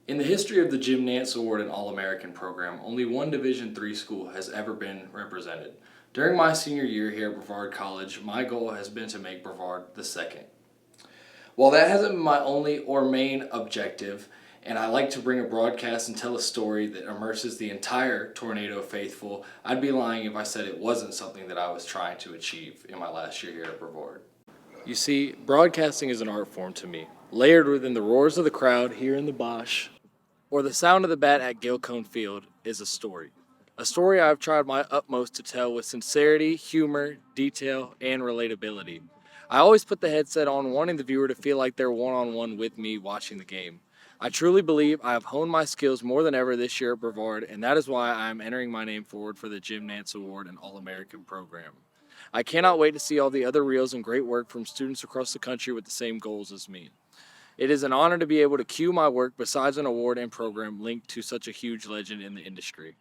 In the history of the Jim Nantz Award and All-American program, only one Division III school has ever been represented. During my senior year here at Brevard College, my goal has been to make Brevard the second. While that hasn't been my only or main objective, and I like to bring a broadcast and tell a story that immerses the entire Tornado faithful, I'd be lying if I said it wasn't something that I was trying to achieve in my last year here at Brevard. You see, broadcasting is an art form to me, layered within the roars of the crowd here in the Bosch, or the sound of the bat at Gilcone Field is a story. A story I've tried my utmost to tell with sincerity, humor, detail, and relatability. I always put the headset on wanting the viewer to feel like they're one-on-one with me watching the game. I truly believe I have honed my skills more than ever this year at Brevard, and that is why I am entering my name forward for the Jim Nantz Award and All-American program. I cannot wait to see all the other reels and great work from students across the country with the same goals as me. It is an honor to be able to cue my work besides an award and program linked to such a huge legend in the industry.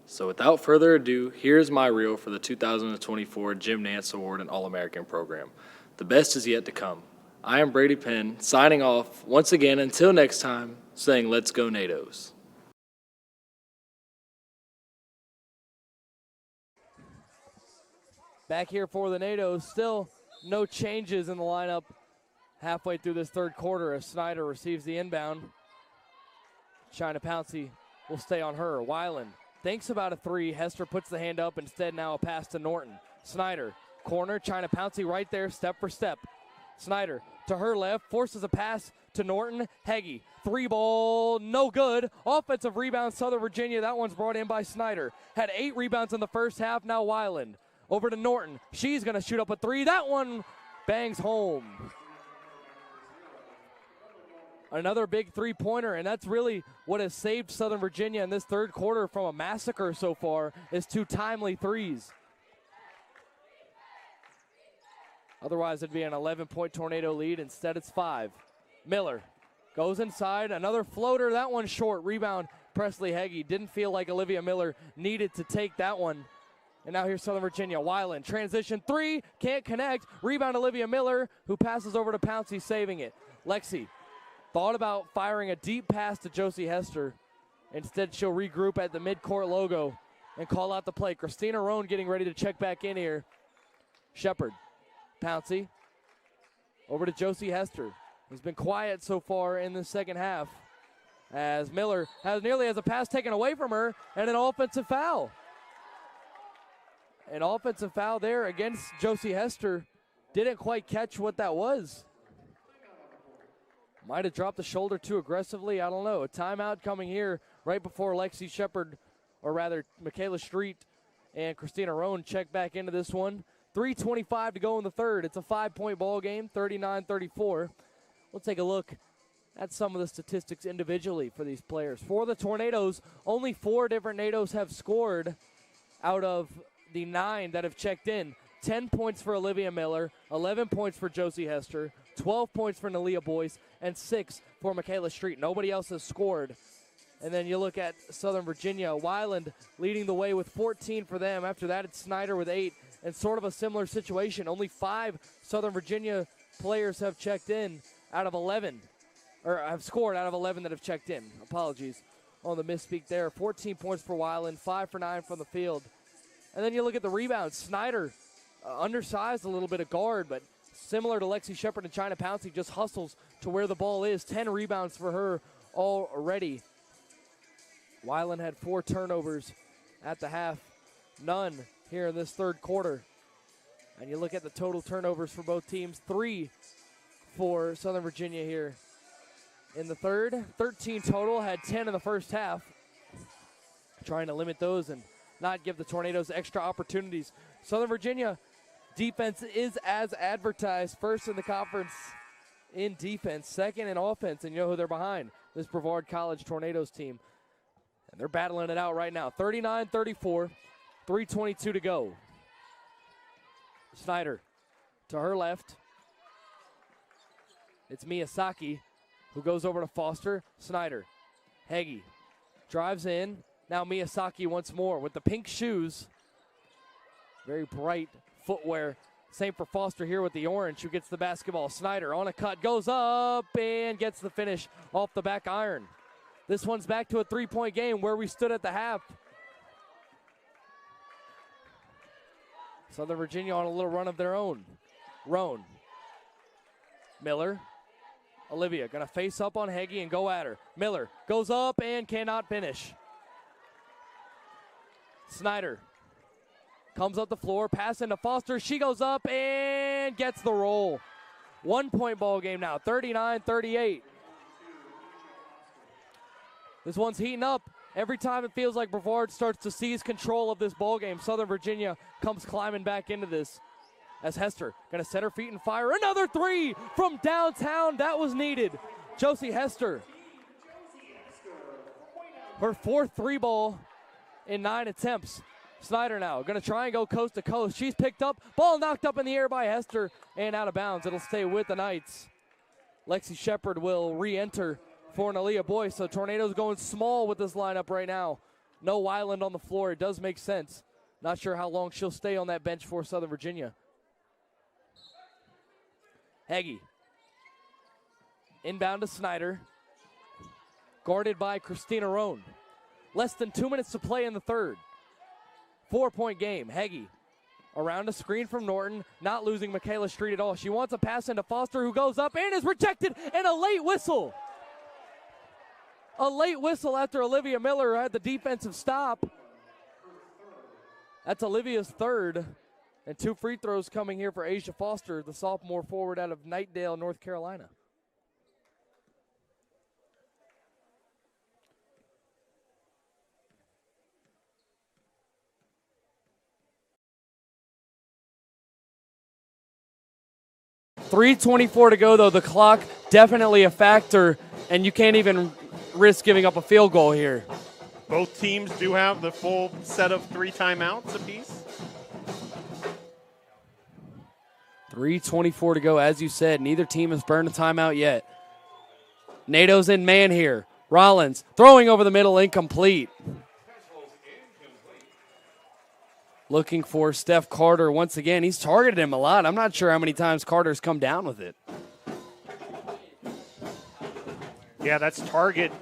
So without further ado, here's my reel for the 2024 Jim Nantz Award and All-American program. The best is yet to come. I am Brady Penn, signing off once again until next time, saying let's go NATOs. Back here for the NATOs, still no changes in the lineup halfway through this third quarter as Snyder receives the inbound. China Pouncey will stay on her. Weiland thinks about a three. Hester puts the hand up. Instead now a pass to Norton. Snyder, corner. China Pouncey right there, step for step. Snyder to her left, forces a pass to Norton. Heggie, three ball, no good. Offensive rebound, Southern Virginia. That one's brought in by Snyder. Had 8 rebounds in the first half. Now Weiland over to Norton. She's going to shoot up a three. That one bangs home. Another big three-pointer, and that's really what has saved Southern Virginia in this third quarter from a massacre so far, is 2 timely threes. Otherwise, it'd be an 11-point Tornado lead. Instead, it's 5. Miller goes inside. Another floater. That one short. Rebound, Presley Heggie. Didn't feel like Olivia Miller needed to take that one. And now here's Southern Virginia. Weiland, transition three. Can't connect. Rebound, Olivia Miller, who passes over to Pouncey, saving it. Lexi thought about firing a deep pass to Josie Hester. Instead, she'll regroup at the midcourt logo and call out the play. Christina Roan getting ready to check back in here. Shepard, Pouncey, over to Josie Hester, who's been quiet so far in the second half, as Miller nearly has a pass taken away from her, and an offensive foul. An offensive foul there against Josie Hester. Didn't quite catch what that was. Might have dropped the shoulder too aggressively. I don't know. A timeout coming here right before Lexi Shepard, or rather Michaela Street and Christina Roan check back into this one. 3:25 to go in the third. It's a 5-point ball game, 39-34. We'll take a look at some of the statistics individually for these players. For the Tornadoes, only 4 different NATOs have scored out of the 9 that have checked in. 10 points for Olivia Miller, 11 points for Josie Hester, 12 points for Nalia Boyce, and 6 for Michaela Street. Nobody else has scored. And then you look at Southern Virginia. Weiland leading the way with 14 for them. After that, it's Snyder with 8. And sort of a similar situation. Only 5 Southern Virginia players have checked in out of 11. Or have scored out of 11 that have checked in. Apologies on the misspeak there. 14 points for Weiland, 5 for 9 from the field. And then you look at the rebounds. Snyder, undersized a little bit of guard, but similar to Lexi Shepard and China Pouncey, just hustles to where the ball is. 10 rebounds for her already. Weiland had 4 turnovers at the half. None here in this third quarter. And you look at the total turnovers for both teams. 3 for Southern Virginia here in the third. 13 total, had 10 in the first half. Trying to limit those and not give the Tornadoes extra opportunities. Southern Virginia defense is as advertised. First in the conference in defense, second in offense. And you know who they're behind? This Brevard College Tornadoes team. And they're battling it out right now. 39-34, 3:22 to go. Snyder to her left. It's Miyazaki who goes over to Foster. Snyder, Heggie drives in. Now Miyazaki once more with the pink shoes. Very bright footwear. Same for Foster here with the orange, who gets the basketball. Snyder on a cut, goes up and gets the finish off the back iron. This one's back to a 3-point game where we stood at the half. Southern Virginia on a little run of their own. Roan. Miller. Olivia going to face up on Heggie and go at her. Miller goes up and cannot finish. Snyder comes up the floor, pass into Foster. She goes up and gets the roll. 1-point ball game now, 39-38. This one's heating up. Every time it feels like Brevard starts to seize control of this ball game, Southern Virginia comes climbing back into this. As Hester going to set her feet and fire another three from downtown. That was needed. Josie Hester. Her 4th 3-ball in 9 attempts. Snyder now going to try and go coast to coast. She's picked up. Ball knocked up in the air by Hester and out of bounds. It'll stay with the Knights. Lexi Shepard will re-enter for Nalia Boyce. So Tornadoes going small with this lineup right now. No Weiland on the floor. It does make sense. Not sure how long she'll stay on that bench for Southern Virginia. Heggie. Inbound to Snyder. Guarded by Christina Roan. Less than 2 minutes to play in the third. 4-point game. Heggie around a screen from Norton, not losing Michaela Street at all. She wants a pass into Foster, who goes up and is rejected, and a late whistle. A late whistle after Olivia Miller had the defensive stop. That's Olivia's 3rd. And 2 free throws coming here for Asia Foster, the sophomore forward out of Knightdale, North Carolina. .324 to go, though. The clock definitely a factor, and you can't even risk giving up a field goal here. Both teams do have the full set of 3 timeouts apiece. 3:24 to go, as you said. Neither team has burned a timeout yet. NATO's in man here. Rollins throwing over the middle, incomplete. Looking for Steph Carter once again. He's targeted him a lot. I'm not sure how many times Carter's come down with it. Yeah, that's target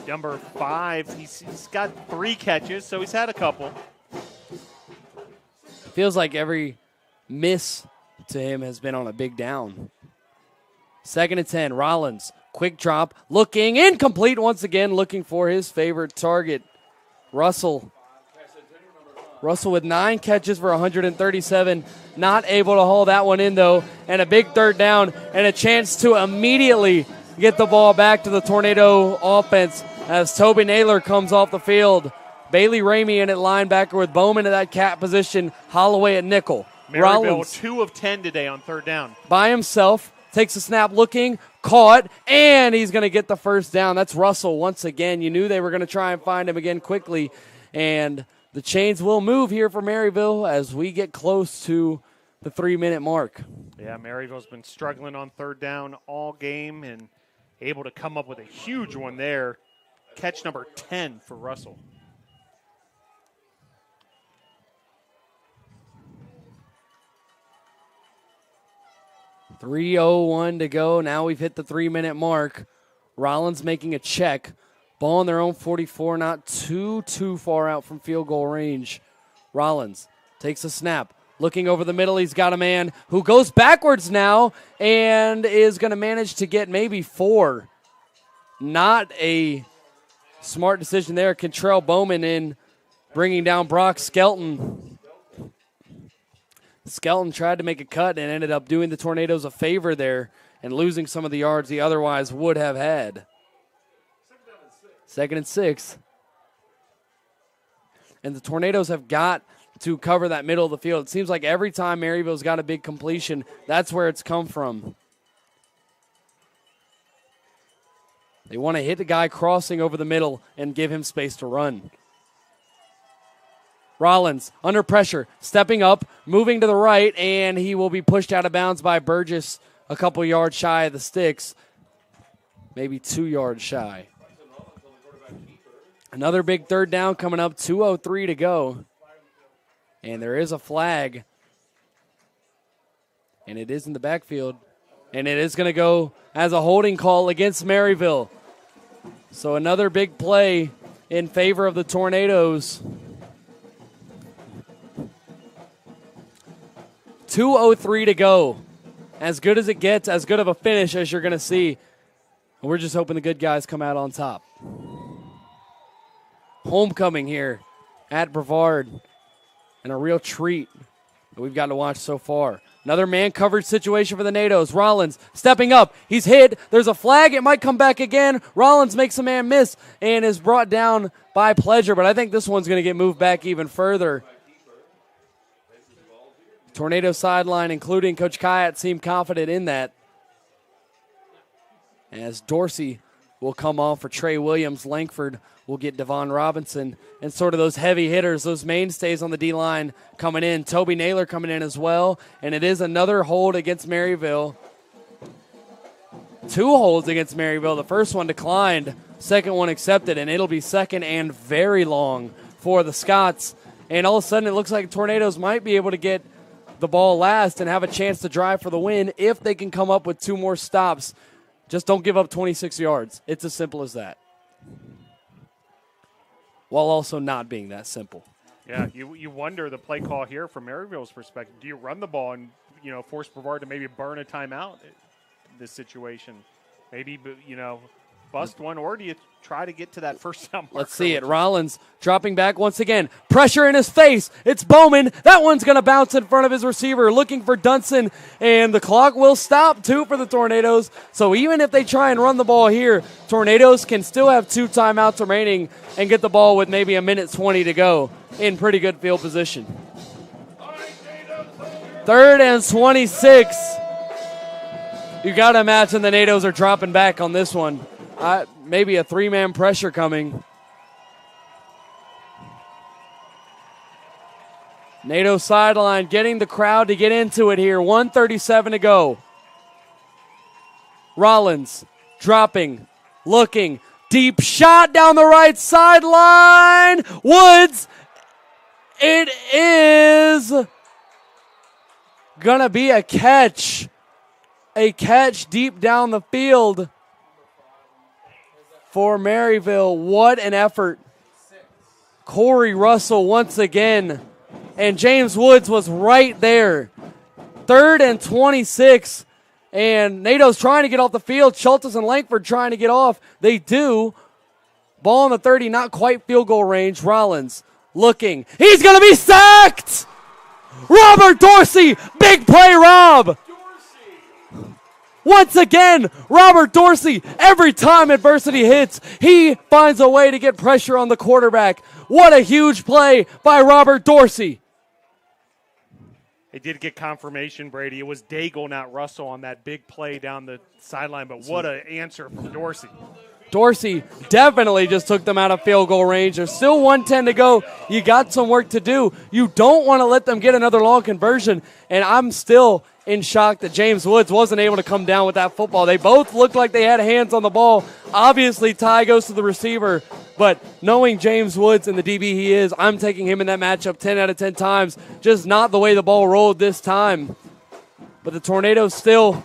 number 5. He's got 3 catches, so he's had a couple. Feels like every miss to him has been on a big down. 2nd and 10, Rollins, quick drop, looking, incomplete once again, looking for his favorite target, Russell. Russell with 9 catches for 137, not able to haul that one in though, and a big 3rd down and a chance to immediately get the ball back to the Tornado offense as Toby Naylor comes off the field. Bailey Ramey in at linebacker with Bowman in that cat position, Holloway at nickel. Maryville, Rollins 2 of 10 today on 3rd down. By himself, takes a snap looking, caught, and he's going to get the 1st down. That's Russell once again. You knew they were going to try and find him again quickly, and the chains will move here for Maryville as we get close to the 3-minute mark. Yeah, Maryville's been struggling on 3rd down all game and able to come up with a huge one there. Catch number 10 for Russell. .301 to go. Now we've hit the 3-minute mark. Rollins making a check. Ball on their own 44, not too far out from field goal range. Rollins takes a snap. Looking over the middle, he's got a man who goes backwards now and is going to manage to get maybe 4. Not a smart decision there. Cantrell Bowman in, bringing down Brock Skelton. Skelton tried to make a cut and ended up doing the Tornadoes a favor there and losing some of the yards he otherwise would have had. 2nd and 6. And the Tornadoes have got to cover that middle of the field. It seems like every time Maryville's got a big completion, that's where it's come from. They want to hit the guy crossing over the middle and give him space to run. Rollins under pressure, stepping up, moving to the right, and he will be pushed out of bounds by Burgess a couple yards shy of the sticks, maybe 2 yards shy. Another big 3rd down coming up, 2:03 to go. And there is a flag, and it is in the backfield, and it is going to go as a holding call against Maryville. So another big play in favor of the Tornadoes. 2:03 to go. As good as it gets, as good of a finish as you're going to see. And we're just hoping the good guys come out on top. Homecoming here at Brevard. And a real treat that we've gotten to watch so far. Another man coverage situation for the Nados. Rollins stepping up. He's hit. There's a flag. It might come back again. Rollins makes a man miss and is brought down by Pleasure, but I think this one's going to get moved back even further. Tornado sideline, including Coach Kayat, seem confident in that. As Dorsey will come off for Trey Williams. Langford will get Devon Robinson. And sort of those heavy hitters, those mainstays on the D-line coming in. Toby Naylor coming in as well. And it is another hold against Maryville. 2 holds against Maryville. The first one declined. Second one accepted. And it'll be second and very long for the Scots. And all of a sudden it looks like Tornadoes might be able to get the ball last and have a chance to drive for the win if they can come up with 2 more stops. Just don't give up 26 yards. It's as simple as that. While also not being that simple. Yeah, you wonder the play call here from Maryville's perspective. Do you run the ball and, force Brevard to maybe burn a timeout in this situation? Maybe, bust one, or do you try to get to that first down marker? Let's see it. Rollins dropping back once again. Pressure in his face. It's Bowman. That one's going to bounce in front of his receiver, looking for Dunson, and the clock will stop, too, for the Tornadoes. So even if they try and run the ball here, Tornadoes can still have 2 timeouts remaining and get the ball with maybe 1:20 to go in pretty good field position. 3rd and 26. You got to imagine the Nados are dropping back on this one. Maybe a 3-man pressure coming. NATO sideline getting the crowd to get into it here. 1:37 to go. Rollins dropping, looking, deep shot down the right sideline. Woods. It is going to be a catch. A catch deep down the field for Maryville. What an effort. Corey Russell once again. And James Woods was right there. 3rd and 26. And NATO's trying to get off the field. Schultes and Langford trying to get off. They do. Ball on the 30, not quite field goal range. Rollins looking. He's going to be sacked! Robert Dorsey! Big play, Rob! Once again, Robert Dorsey, every time adversity hits, he finds a way to get pressure on the quarterback. What a huge play by Robert Dorsey. They did get confirmation, Brady. It was Daigle, not Russell, on that big play down the sideline, but what an answer from Dorsey. Dorsey definitely just took them out of field goal range. There's still 1:10 to go. You got some work to do. You don't want to let them get another long conversion, and I'm still in shock that James Woods wasn't able to come down with that football. They both looked like they had hands on the ball. Obviously, Ty goes to the receiver, but knowing James Woods and the DB he is, I'm taking him in that matchup 10 out of 10 times. Just not the way the ball rolled this time. But the Tornadoes still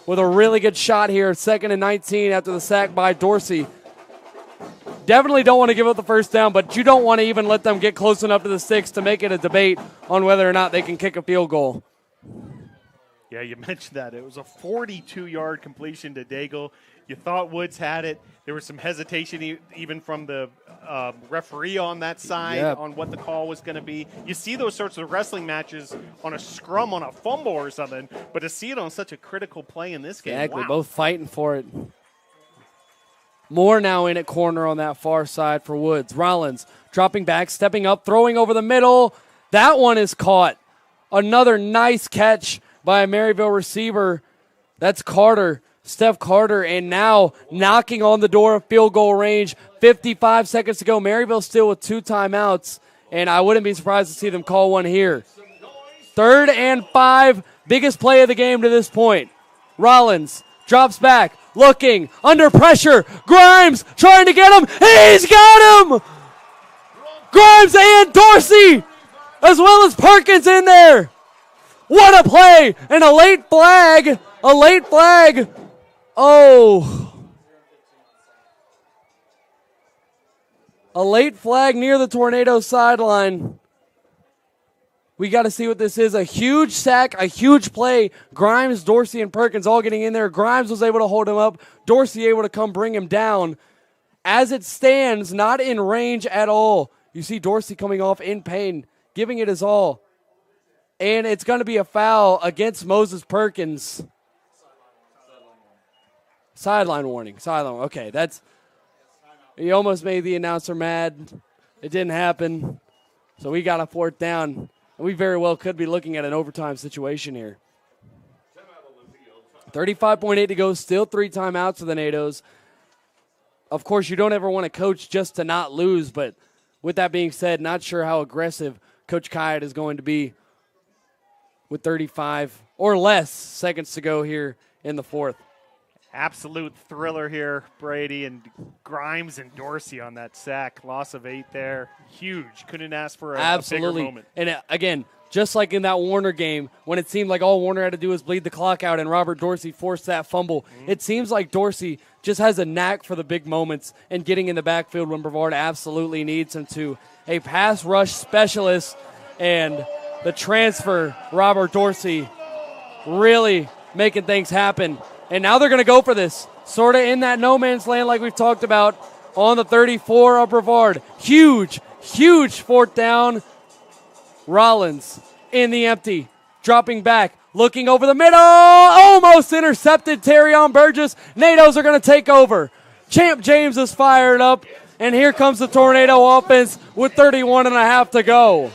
with a really good shot here, 2nd and 19 after the sack by Dorsey. Definitely don't want to give up the first down, but you don't want to even let them get close enough to the sticks to make it a debate on whether or not they can kick a field goal. Yeah, you mentioned that. It was a 42-yard completion to Daigle. You thought Woods had it. There was some hesitation even from the referee on that side on what the call was going to be. You see those sorts of wrestling matches on a scrum, on a fumble or something, but to see it on such a critical play in this game, Exactly, wow. Both fighting for it. Moore now in at corner on that far side for Woods. Rollins dropping back, stepping up, throwing over the middle. That one is caught. Another nice catch by a Maryville receiver. That's Carter, Steph Carter, and now knocking on the door of field goal range. 55 seconds to go. Maryville still with 2 timeouts, and I wouldn't be surprised to see them call one here. 3rd and 5, biggest play of the game to this point. Rollins drops back, looking, under pressure. Grimes trying to get him. He's got him! Grimes and Dorsey, as well as Perkins in there. What a play! And a late flag. A late flag. Oh. A late flag near the Tornado sideline. We got to see what this is. A huge sack, a huge play. Grimes, Dorsey, and Perkins all getting in there. Grimes was able to hold him up. Dorsey able to come bring him down. As it stands, not in range at all. You see Dorsey coming off in pain, giving it his all. And it's going to be a foul against Moses Perkins. Sideline warning. Sideline. Okay, that's... He almost made the announcer mad. It didn't happen. So we got a 4th down. And we very well could be looking at an overtime situation here. 35.8 to go. Still 3 timeouts for the NATOs. Of course, you don't ever want to coach just to not lose. But with that being said, not sure how aggressive Coach Kyatt is going to be with 35 or less seconds to go here in the 4th. Absolute thriller here, Brady, and Grimes and Dorsey on that sack. Loss of 8 there. Huge. Couldn't ask for a bigger moment. And again, just like in that Warner game, when it seemed like all Warner had to do was bleed the clock out and Robert Dorsey forced that fumble, it seems like Dorsey just has a knack for the big moments and getting in the backfield when Brevard absolutely needs him to. A pass rush specialist and the transfer, Robert Dorsey, really making things happen. And now they're going to go for this, sort of in that no man's land like we've talked about on the 34 of Brevard. Huge, huge 4th down. Rollins in the empty, dropping back, looking over the middle, almost intercepted Terrion Burgess. NATOs are going to take over. Champ James is fired up, and here comes the Tornado offense with 31 and a half to go.